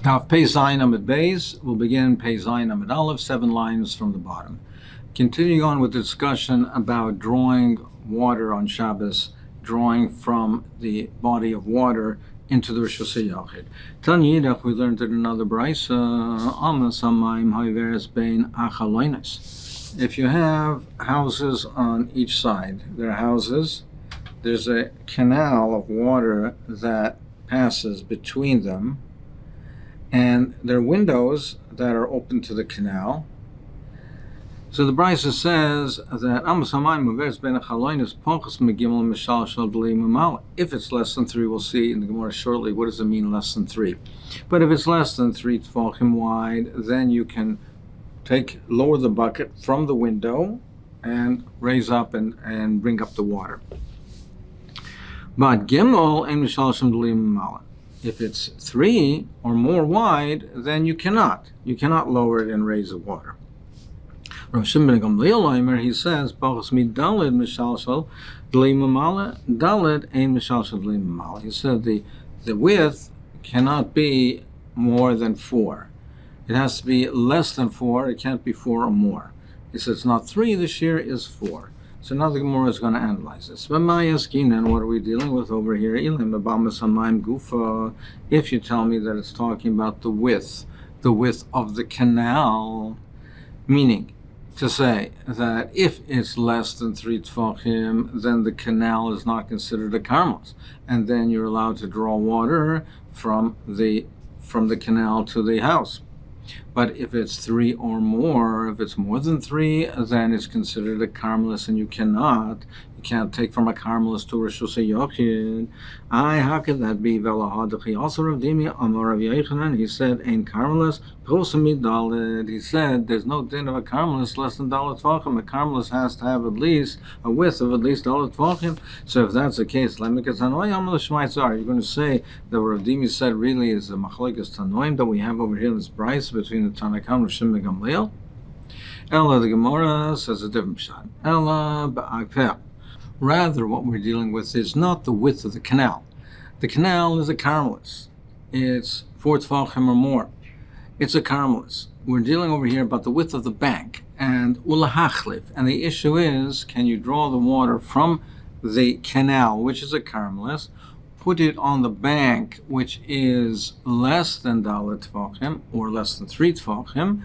Tav Pei Zayin Amud Beis. We'll begin Pei Zayin Amud Aleph, 7 lines from the bottom. Continuing on with the discussion about drawing water on Shabbos, drawing from the body of water into the Rishus HaYachid. Tan Yidach, we learned in another brayso, Amas Hamayim Haiveres Bein Achaloinus. If you have houses on each side, there are houses, there's a canal of water that passes between them, and there are windows that are open to the canal. So the brayso says that if it's less than 3, we'll see in the Gemara shortly what does it mean less than 3. But if it's less than 3 tefachim wide, then you can lower the bucket from the window and raise up and bring up the water. But gimel and mishalshim d'lim mala. If it's 3 or more wide, then you cannot lower it and raise the water. Rav Shimon ben Gamliel, he says, "Bachas mi daled mishalshal d'lim mala, daled ein mishalshal d'lim mala." He said the width cannot be more than 4. It has to be less than 4. It can't be 4 or more. He says it's not 3. The shear is 4. So now the Gemara is going to analyze this. But and what are we dealing with over here? If you tell me that it's talking about the width of the canal, meaning to say that if it's less than 3 tefachim, then the canal is not considered a karmelis, and then you're allowed to draw water from the canal to the house. But if it's 3 or more, if it's more than 3, then it's considered a karmelis, and you can't take from a karmelis to Rishus HaYachid. How could that be? Also Rav Dimi Amar Rav Yochanan, he said, "Ein karmelis prosami dalet." He said, there's no din of a karmelis less than dalet tvachim. A karmelis has to have at least a width of at least dalet tvachim. So if that's the case, you're going to say that what Rav Dimi said really is the machlokes tanoim that we have over here in this brayso between the Tanakh and Rav Shimon ben Gamliel. Ella, the Gemara says a different pshat. Ella ba'akpeh. Rather, what we're dealing with is not the width of the canal. The canal is a karmelis. It's 4 tefachim or more. It's a karmelis. We're dealing over here about the width of the bank and ulahachlif. And the issue is, can you draw the water from the canal, which is a karmelis, put it on the bank, which is less than dalet tefachim or less than 3 tefachim,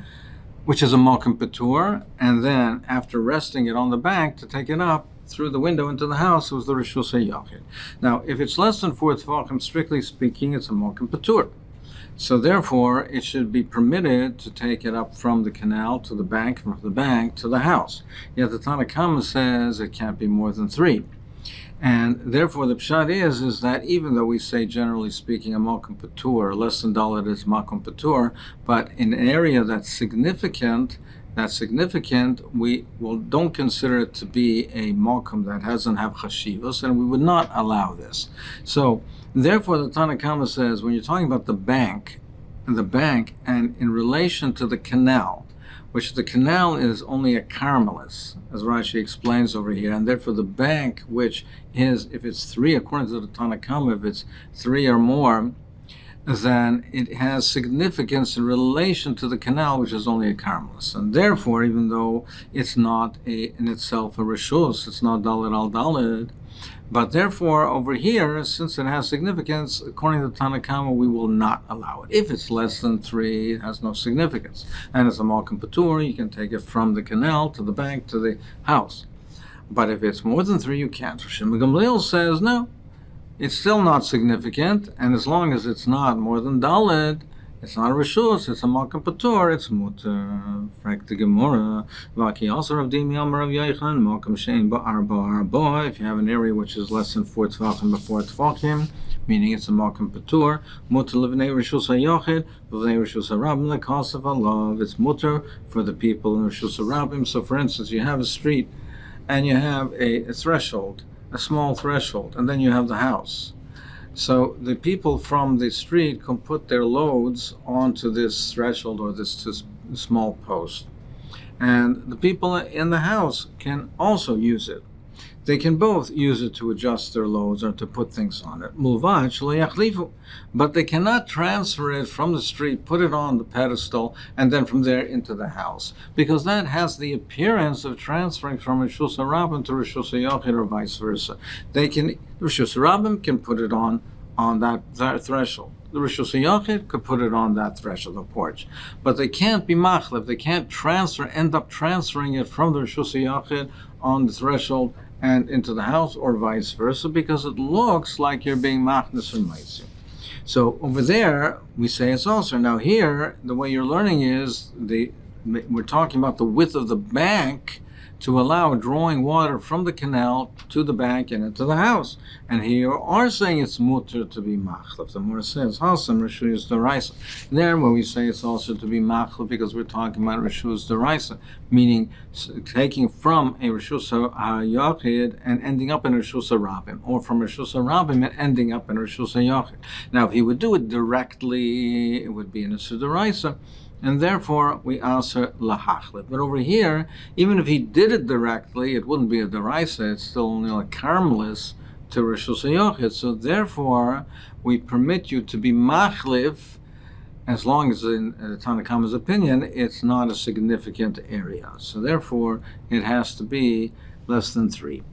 which is a malkum patur, and then after resting it on the bank to take it up through the window into the house, it was the Rishus HaYachid. Now, if it's less than 4 tefachim, strictly speaking, it's a malkum patur. So therefore, it should be permitted to take it up from the canal to the bank, from the bank to the house. Yet the Tanakh says it can't be more than 3. And therefore, the pshat is that even though we say, generally speaking, a malkum patur, less than dalet is malkum patur, but in an area that's significant, we don't consider it to be a malkum that doesn't have chashivos, and we would not allow this. So, therefore, the Tanakh says, when you're talking about the bank, and in relation to the canal, which the canal is only a karmelis, as Rashi explains over here, and therefore the bank, which is, if it's 3, according to the Tanakh, if it's 3 or more, then it has significance in relation to the canal, which is only a karmelis. And therefore, even though it's not in itself a rishus, it's not dalet al dalet, but therefore, over here, since it has significance, according to Tanakh, we will not allow it. If it's less than 3, it has no significance. And it's a malkum patur, you can take it from the canal to the bank to the house. But if it's more than 3, you can't. Shimon ben Gamliel says, no, it's still not significant, and as long as it's not more than dalet, it's not a rishus, it's a malkum patur, it's muter. Frak the Gemara, Vaki also Rav Dimi Amar Rav Yochanan, malkum shein ba'arba. If you have an area which is less than 4 tefachim before tefachim, meaning it's a malkum patur, muter levnei Rishus HaYachid, levnei Rishus HaRabim lekasav alav. It's muter for the people in Rishus HaRabim. So, for instance, you have a street, and you have a threshold, a small threshold, and then you have the house. So the people from the street can put their loads onto this threshold or this small post. And the people in the house can also use it. They can both use it to adjust their loads or to put things on it. Mulvad shelo yachlifu. But they cannot transfer it from the street, put it on the pedestal, and then from there into the house, because that has the appearance of transferring from Rishus HaRabim to Rishus HaYachid or vice versa. Rishus HaRabim can put it on that threshold. The Rishus HaYachid could put it on that threshold, the porch. But they can't be machlef. They can't end up transferring it from the Rishus HaYachid on the threshold and into the house, or vice versa, because it looks like you're being machnes and meiser. So over there, we say it's also. Now here, the way you're learning is, we're talking about the width of the bank to allow drawing water from the canal to the bank and into the house. And here you are saying it's mutter to be machlef. The Gemara says, Hasam Rishus D'Oraisa. There where we say it's also to be machlef, because we're talking about Rishus D'Oraisa, meaning taking from a Rishus HaYachid and ending up in Rishus HaRabim, or from Rishus HaRabim and ending up in Rishus HaYachid. Now, if he would do it directly, it would be in Rishus D'Oraisa, and therefore we answer lahachlet. But over here, even if he did it directly, it wouldn't be a deraisa. It's still only a karmelis to Rishus HaYachid. So therefore, we permit you to be machlif, as long as in the Tanakhama's opinion, it's not a significant area. So therefore, it has to be less than 3.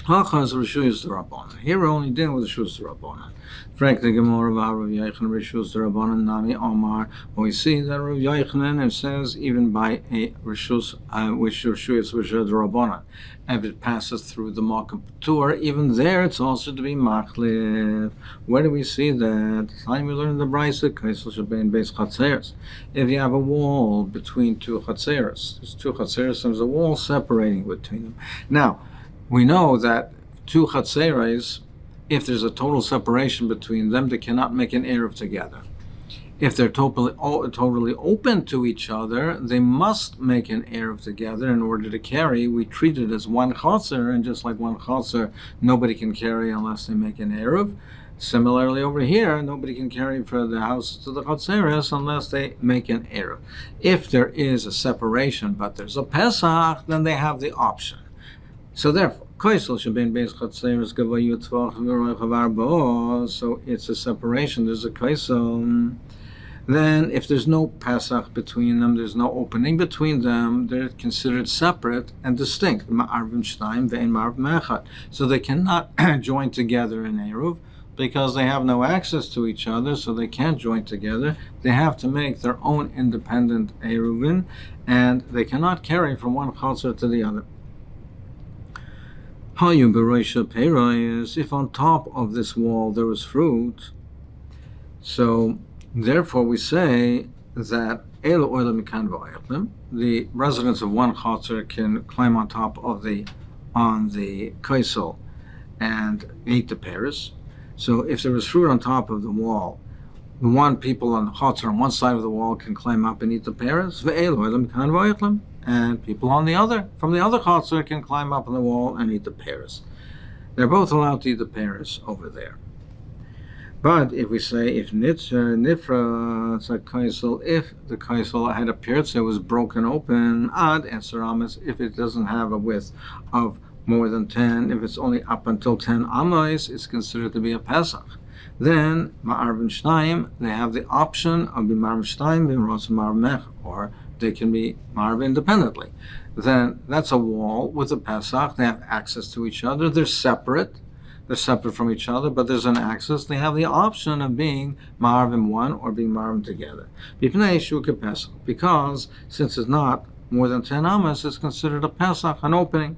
Hachas Rishus D'Rabbanan. Here we're only dealing with Rishus D'Rabbanan. Frank the Gemara of Rav Yochanan Rishus D'Rabbanan Nami Omar. We see that Rav Yochanan, it says even by a Rishus which Rishus D'Rabbanan, if it passes through the Makom Patur, even there it's also to be machlif. Where do we see that? Time we learn the Brisa Kaisel Shabein Beis Chatzeres. If you have a wall between two Chatzeres, there's two Chatzeres, there's a wall separating between them. Now, we know that two chatzeres, if there's a total separation between them, they cannot make an eruv together. If they're totally open to each other, they must make an eruv together in order to carry. We treat it as one chatzer, and just like one chatzer, nobody can carry unless they make an eruv. Similarly, over here, nobody can carry for the house to the chatzeres unless they make an eruv. If there is a separation, but there's a Pesach, then they have the option. So therefore, so it's a separation, there's a kaisel. Then if there's no Pesach between them, there's no opening between them, they're considered separate and distinct. So they cannot join together in Eruv, because they have no access to each other, so they can't join together. They have to make their own independent Eruvin, and they cannot carry from one chalzer to the other. If on top of this wall there was fruit, so therefore we say that the residents of one chatzer can climb on top of the kaisel and eat the pears. So if there was fruit on top of the wall, the one people on the chatzer on one side of the wall can climb up and eat the pears, and people on the other, from the other chatzer, can climb up on the wall and eat the pears. They're both allowed to eat the pears over there. But if we say, if nifra kaisel, if the kaisel had appeared, so it was broken open, ad eseramas, if it doesn't have a width of more than 10, if it's only up until 10 amos, it's considered to be a Pesach. Then ma'arvin shnayim, they have the option of b'marv shnayim b'mros marv mech, or they can be marv independently. Then that's a wall with a Pesach. They have access to each other. They're separate from each other, but there's an access. They have the option of being marv in one or being marv together. Because since it's not more than 10 amos, it's considered a Pesach, an opening.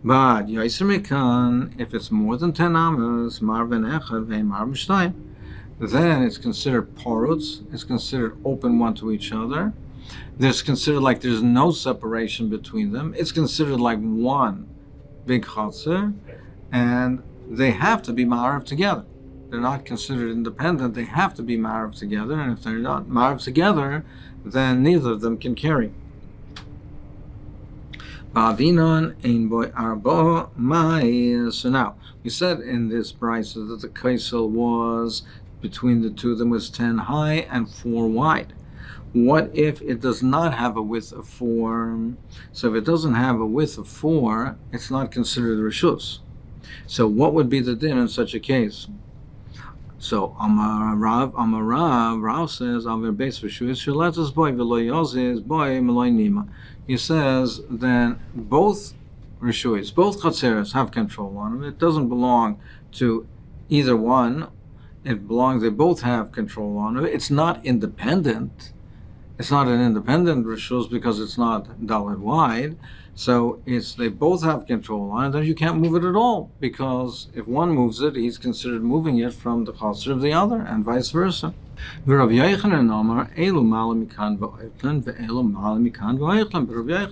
But if it's more than 10 amos, marvin echad ve'marvin shnayim, then it's considered porutz. It's considered open one to each other. There's considered like there's no separation between them. It's considered like one big chatzer, and they have to be ma'ariv together. They're not considered independent. They have to be ma'ariv together, and if they're not ma'ariv together, then neither of them can carry. So now, we said in this brisa that the kaisel was, between the two of them, was 10 high and 4 wide. What if it does not have a width of 4? So if it doesn't have a width of 4, it's not considered reshus. So what would be the din in such a case? So Amar Rav says, Aver Beis Reshus Shalatas Boy V'lo Yozis Boy Meloi Nima. He says then both Reshus, both Chatzeres have control on it. It doesn't belong to either one. They both have control on it. It's not independent. It's not an independent Reshus because it's not Dalet wide. So they both have control on it, then you can't move it at all, because if one moves it, he's considered moving it from the chatzer of the other, and vice versa. But Rav Yochanan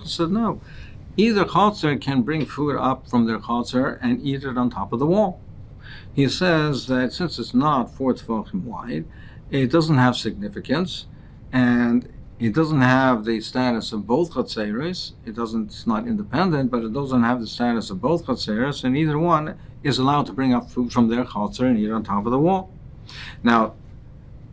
said no. Either chatzer can bring food up from their chatzer and eat it on top of the wall. He says that since it's not 4 tefachim wide, it doesn't have significance, and it doesn't have the status of both chatzeres. It's not independent, but it doesn't have the status of both chatzeres, and either one is allowed to bring up food from their chatzer and eat on top of the wall. Now,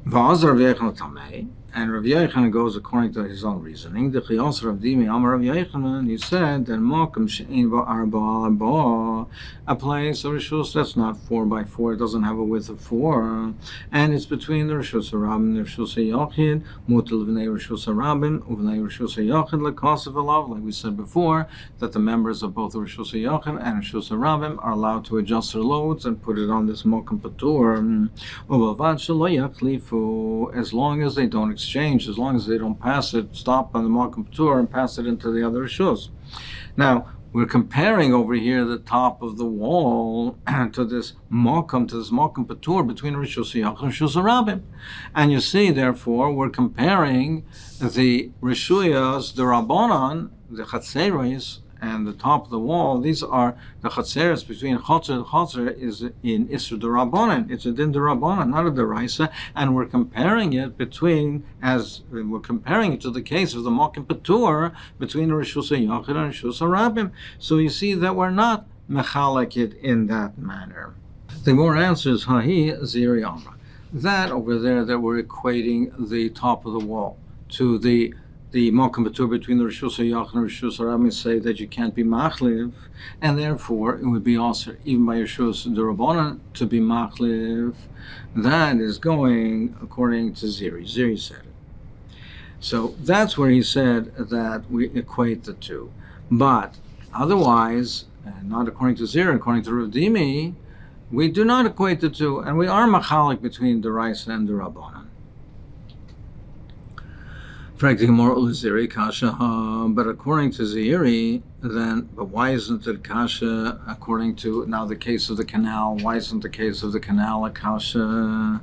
Va'az Rav Yochanan Tamei, and Rav Yochanan goes according to his own reasoning. The Chiyos Rav Dimi Amar Rav Yochanan, he said that Mokum She'ein Ba'arba Ba, a place of Reshus that's not 4 by 4, it doesn't have a width of 4, and it's between the Reshus HaRabim and the Reshus HaYachid, Mutal V'nei Reshus HaRabim, Uv'nei Reshus HaYachid, L'Kasav Elav, like we said before, that the members of both the Reshus HaYachid and Reshus HaRabim are allowed to adjust their loads and put it on this Mokum Patur, U'Bavad Shelo Yachlifu, as long as they don't exchange, as long as they don't pass it, stop on the Mokum Patur and pass it into the other Reshus. Now, we're comparing over here the top of the wall to this Mokum Patur between Reshus HaYachid and Reshus HaRabim. And you see, therefore, we're comparing the Reshuyas, the Rabbanan, the Chatzeres, and the top of the wall. These are the Chatzeres between Chatzer and Chatzer is in Isser D'Rabbanan. It's a Din D'Rabbanan, not a D'Oraisa, and we're comparing it to the case of the Mokum Patur between Reshus HaYachid and Reshus HaRabim. So you see that we're not mechalek it in that manner. The more answers Hahi Ziri Amra. That over there that we're equating the top of the wall to the Mokum Patur between the Reshus HaYachid and Reshus HaRabim say that you can't be machliv, and therefore it would be also even by Reshus D'Rabbanan to be machliv. That is going according to Ziri. Ziri said it. So that's where he said that we equate the two. But otherwise, not according to Ziri, according to Rav Dimi, we do not equate the two, and we are machalik between the Raisa and the Rabbanan. But according to Ziri, but why isn't it kasha according to now the case of the canal? Why isn't the case of the canal a kasha?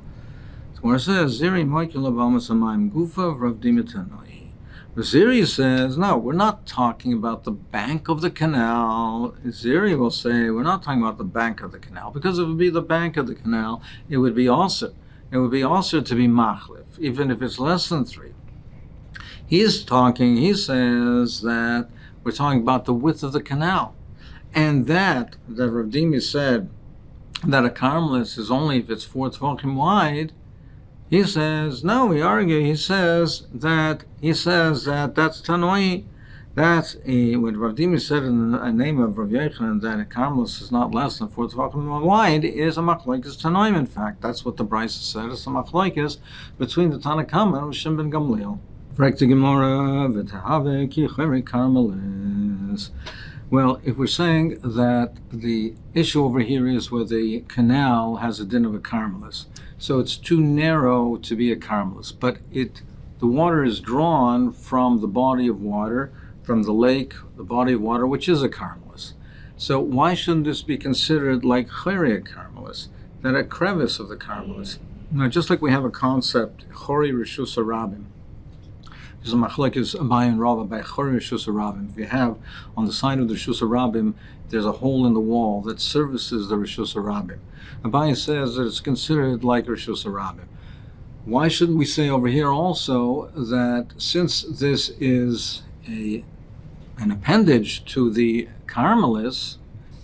Where it says Ziri Gufa Rav Dimitanoi. Ziri says no, we're not talking about the bank of the canal. Ziri will say we're not talking about the bank of the canal, because if it would be the bank of the canal, it would be also to be machlif, even if it's less than 3. He says that we're talking about the width of the canal. And that Rav Dimi said that a karmelis is only if it's 4 tefachim wide. He says, no, we argue. He says that that's Tanoi. That's what Rav Dimi said in the name of Rav Yochanan, that a karmelis is not less than 4 tefachim wide, is a machlokes Tanoim. In fact, that's what the Brisa said. It's a machlokes between the Tanakama and Rishon ben Gamliel. Well, if we're saying that the issue over here is where the canal has a din of a karmelis, so it's too narrow to be a karmelis, but the water is drawn from the body of water, from the lake, the body of water, which is a karmelis. So why shouldn't this be considered like chori karmelis, that a crevice of the karmelis? Now, just like we have a concept, chori Reshus HaRabim. There's a machlekes Abaye and Rava by chori Reshus HaRabim. If you have on the side of the Reshus HaRabim, there's a hole in the wall that services the Reshus HaRabim. Abaye says that it's considered like Reshus HaRabim. Why shouldn't we say over here also that since this is an appendage to the karmelis,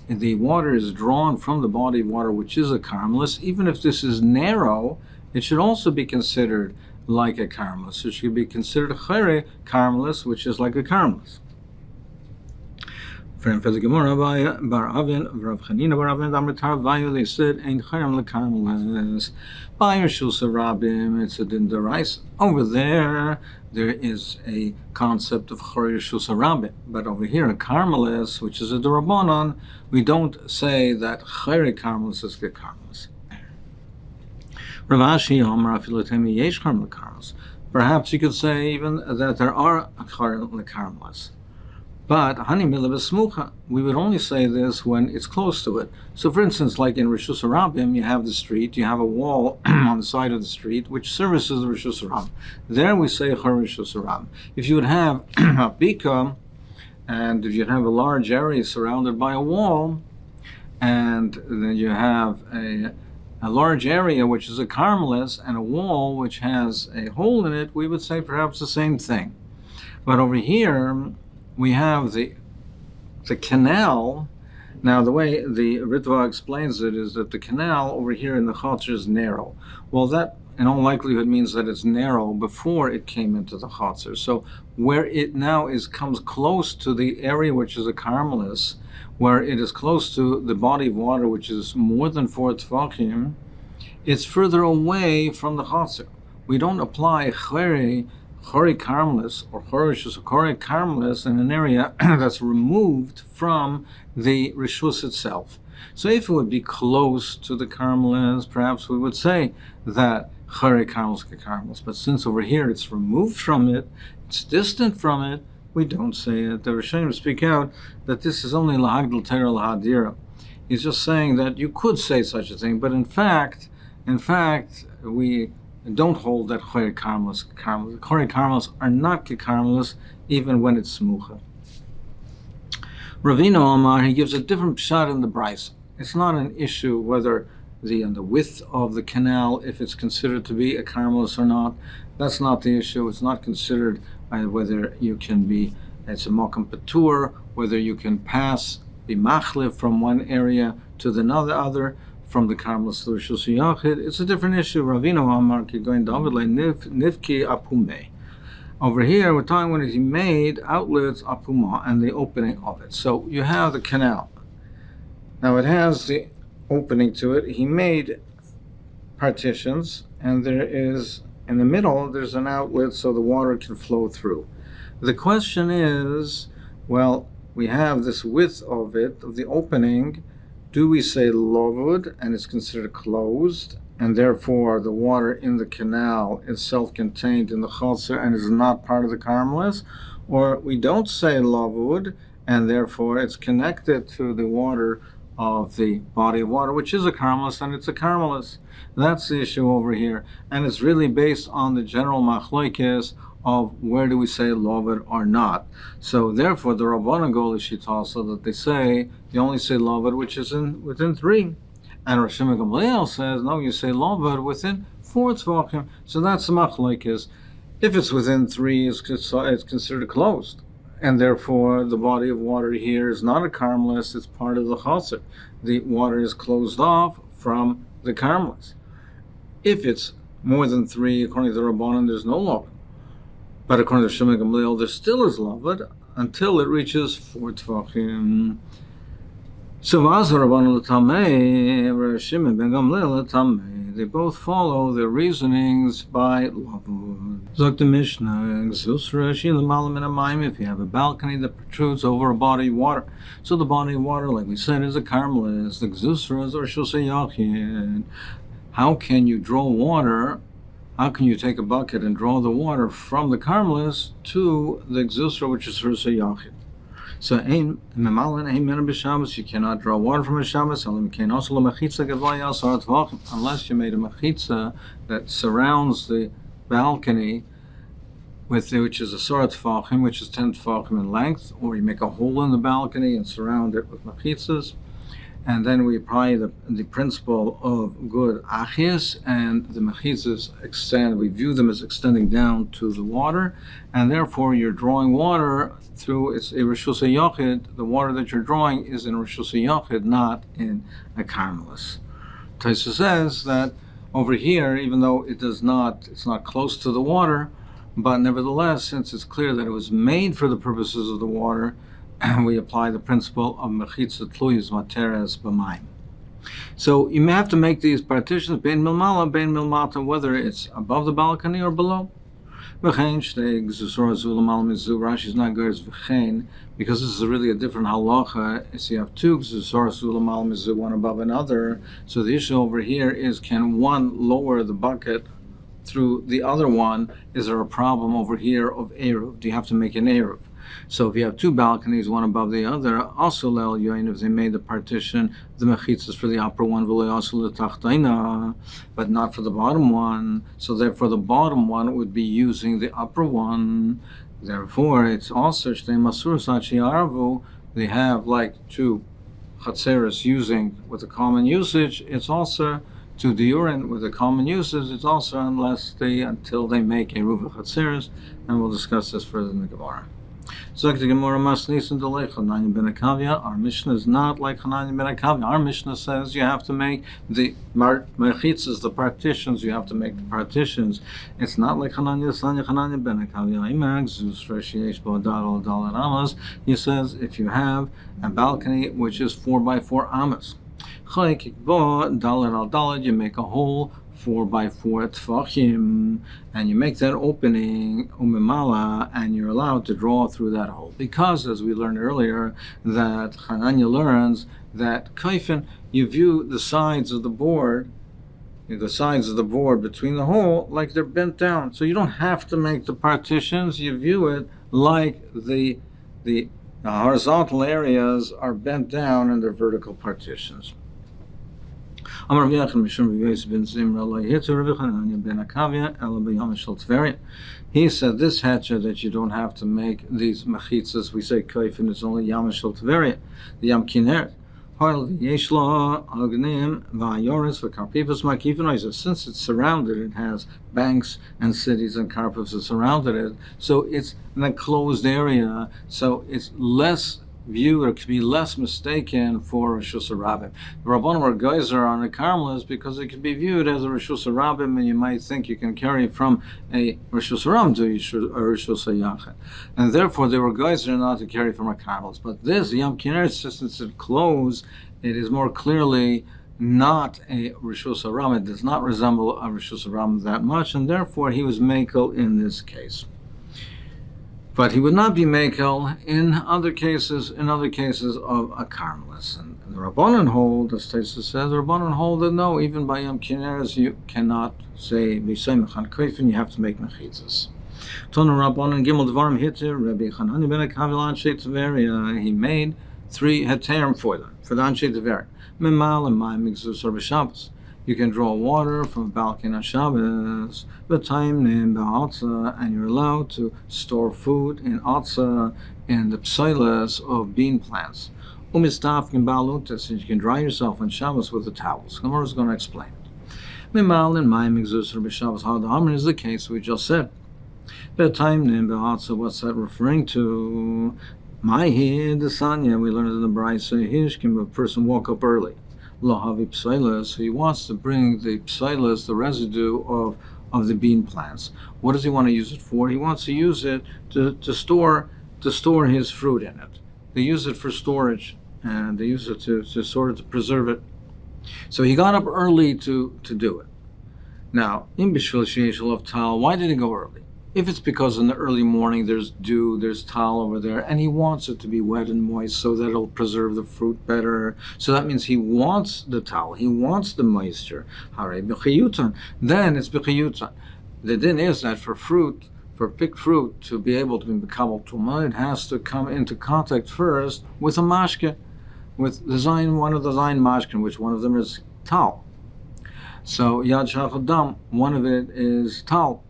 the water is drawn from the body of water, which is a karmelis, even if this is narrow, it should also be considered like a caramelist. So she could be considered a chere caramelist, which is like a caramelist. For the Gemara, Bar Avin, Rav Chanina Bar Avin, Amritar Vayu, they said, "Ein cherem lekaramelist." By Rishus Rabim, it's a din d'oraisa. Over there is a concept of Chor Rishus Rabim, but over here, a caramelist, which is a d'Rabbanan, we don't say that chere caramelist is a caramelist. Rav Ashi Omer Afilu Temi Yesh cherem lekaramelist. Perhaps you could say even that there are cherem lekaramelist. But hani milah b'smucha, we would only say this when it's close to it. So, for instance, like in Rishus Rabim, you have the street, you have a wall on the side of the street which services the Rishus Rabim. There we say Chor Rishus Rabim. If you would have a bika, and if you'd have a large area surrounded by a wall, and then you have a large area which is a caramelist and a wall which has a hole in it, we would say perhaps the same thing. But over here, we have the canal. Now, the way the Ritva explains it is that the canal over here in the Chatzar is narrow. Well, that in all likelihood means that it's narrow before it came into the Chatzar. So where it now comes close to the area which is a caramelist, where it is close to the body of water which is more than 4 tefachim, it's further away from the Chatzar. We don't apply Chori caramelist or Chori caramelist in an area that's removed from the Rishus itself. So if it would be close to the caramelist, perhaps we would say that Chori caramelist. But since over here it's removed from it, it's distant from it, we don't say it. The Rishonim speak out that this is only Lahagdil Tera Lahadira. He's just saying that you could say such a thing, but in fact, we don't hold that Chori caramelist. Chori caramelists are not caramelists even when it's smucha. Ravina Omar, he gives a different pshat in the Bryce. It's not an issue whether the width of the canal, if it's considered to be a caramelist or not. That's not the issue. It's not considered whether you can be, it's a mokum patur, whether you can be machlif from one area to the other, from the caramelist to the Rishus Yachid. It's a different issue. Ravino Amar going Dovid nifki apume. Over here, we're talking when he made outlets apuma and the opening of it. So you have the canal. Now it has the opening to it. He made partitions, and there is in the middle there's an outlet so the water can flow through. The question is, well, we have this width of it, of the opening. Do we say lovud and it's considered closed, and therefore the water in the canal is self-contained in the chatzar and is not part of the caramelist? Or we don't say lovud and therefore it's connected to the water of the body of water, which is a caramelist, and it's a caramelist. That's the issue over here. And it's really based on the general machlokes of where do we say lovud or not. So therefore, the Rabbanan go l'shita that they say you only say lovud which is within 3, and Rosh Gamliel says no, you say lovud within 4 tzvachim. So that's the machlokes. If it's within 3, it's considered closed, and therefore the body of water here is not a caramelist; it's part of the chatzar. The water is closed off from the caramelist. If it's more than 3, according to the Rabbanan, there's no lovud. But according to Shimon Gamliel, there still is lovud until it reaches 4 tefachim. So Rabbanan l'tamei, Shimon ben Gamliel l'tamei. They both follow their reasonings by lovud. Zok the Mishnah, if you have a balcony that protrudes over a body of water. So the body of water, like we said, is a caramelist. The gzusra is or shosei yachid. How can you draw water? How can you take a bucket and draw the water from the caramelist to the gzusra, which is shosei yachid? So you cannot draw water from a Shabbos unless you made a mechitza that surrounds the balcony, which is a sora tefachim, which is 10 tefachim in length, or you make a hole in the balcony and surround it with mechitzas. And then we apply the principle of good achias, and the mechitzas extend. We view them as extending down to the water, and therefore you're drawing water through, it's a Rishus Yachid. The water that you're drawing is in Rishus Yachid, not in a caramelist. Taisa says that Over here, even though it's not close to the water, but nevertheless, since it's clear that it was made for the purposes of the water, we apply the principle of mechitza tluyos materes b'mayim. So you may have to make these partitions bein milmala, bein milmata, whether it's above the balcony or below. Rashi is not good as v'chein, because this is really a different halacha. If you have two gzusor zulamal mizu, one above another, so the issue over here is, can one lower the bucket through the other one? Is there a problem over here of eruv? Do you have to make an eruv? So if you have two balconies, one above the other, also le'el yoin, if they made the partition, the mechitzas for the upper one, also the but not for the bottom one. So therefore the bottom one would be using the upper one. Therefore it's also they have like two chatzeres using with the common usage. It's also to the urine with the common usage. It's also until they make a ruva chatzeres, and we'll discuss this further in the Gemara. So the Gemara Masnisin Delei Chananya ben Akavia. Our Mishnah is not like Chananya ben Akavia. Our Mishnah says you have to make the mechitzas, the partitions. You have to make the partitions. It's not like Chananya ben Akavia. He says if you have a balcony which is 4x4 amas, you make a hole 4x4 tfachim, and you make that opening umimala, and you're allowed to draw through that hole. Because, as we learned earlier, that Hananya learns that kaifin, you view the sides of the board between the hole like they're bent down. So you don't have to make the partitions. You view it like the horizontal areas are bent down and they're vertical partitions. He said this hatcher that you don't have to make these mechitzas. We say kaifin is only Yam Shel Tveria, the Yam Kineret. Since it's surrounded, it has banks and cities and karpivs that surrounded it. So it's an enclosed area. So it's less viewed, or could be less mistaken for Rishus Harabim. The Rabbanim are geyser on the Carmelites because it can be viewed as a Rishus Harabim, and you might think you can carry from a Rishus Haram to a Rishus Hayachet. And therefore they were geyser not to carry from a Carmelites. But this, Yam Kinneret, since it's closed, it is more clearly not a Rishus Haram. It does not resemble a Rishus Haram that much, and therefore he was mekel in this case. But he would not be mekel in other cases of a Carmelis. And the Rabbanan hold, as Taisa says, the Rabbanan hold that no, even by Yom Kinneres you cannot say B'Yisay Mechan Koifin, you have to make mechitzas. Tona Rabbanan Gimel Dvarim Hitter, Rabbi Chananya ben Akavia Anshe Tveria, he made 3 heterim for them, for the Anshe Tveria. Memal and Mayim Migzus or B'Shabbos. You can draw water from a balcony on Shabbos, and you're allowed to store food in Atza in the psilas of bean plants. And you can dry yourself on Shabbos with the towels. Gemara is going to explain. Mimal and Mayim Exus Rabbi Shabbos Hadahamr is the case we just said. What's that referring to? Ma'hi the Sanya, we learned in the Brayso, Hishkim, a person woke up early. Lahavi psilas, so he wants to bring the psilas, the residue of the bean plants. What does he want to use it for? He wants to use it to store his fruit in it. They use it for storage, and they use it to preserve it. So he got up early to do it. Now, in Bishvil Sheish of Tal, why did he go early? If it's because in the early morning there's dew, there's tal over there, and he wants it to be wet and moist so that it'll preserve the fruit better. So that means he wants the tal, he wants the moisture. Hare b'chiyutan. Then it's b'chiyutan. The din is that for picked fruit to be able to be mekabel tumah, it has to come into contact first with a mashke, with one of the zayin mashkin, which one of them is tal. So yad shachad dam, one of it is tal.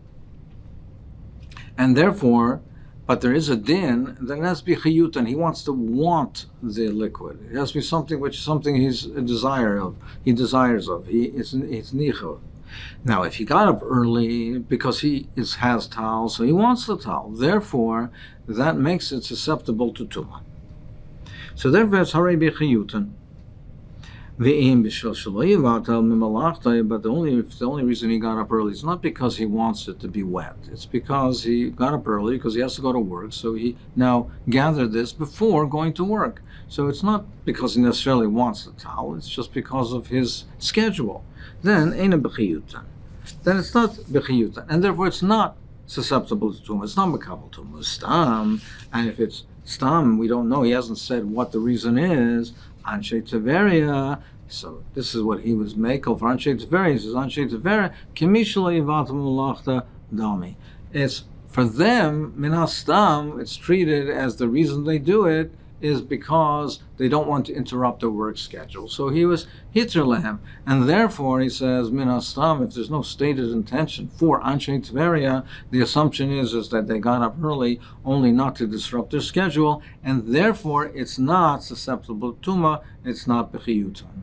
And therefore, but there is a din that it has to be chiyutan. He wants to want the liquid. It has to be something he's a desire of. He desires of. It's nicha. Now, if he got up early because he has tal, so he wants the tal. Therefore, that makes it susceptible to tumah. So therefore, it's harei b'chiyutan. But the only reason he got up early is not because he wants it to be wet. It's because he got up early because he has to go to work. So he now gathered this before going to work. So it's not because he necessarily wants the towel. It's just because of his schedule. Then it's not bechiyutan, and therefore it's not susceptible to tumah. It's not makabel tumah. Stam, and if it's stam, we don't know. He hasn't said what the reason is. Anshe Teveria. So this is what he was makel for Anshe Teveria. He says Anshe Teveria Kimishla Yivatam Ulachta Dami. It's for them minastam. It's treated as the reason they do it is because they don't want to interrupt their work schedule. So he was hitzer lehem, and therefore he says minastam. If there's no stated intention for Anshe Teveria, the assumption is that they got up early only not to disrupt their schedule, and therefore it's not susceptible to tuma. It's not bechiyutan.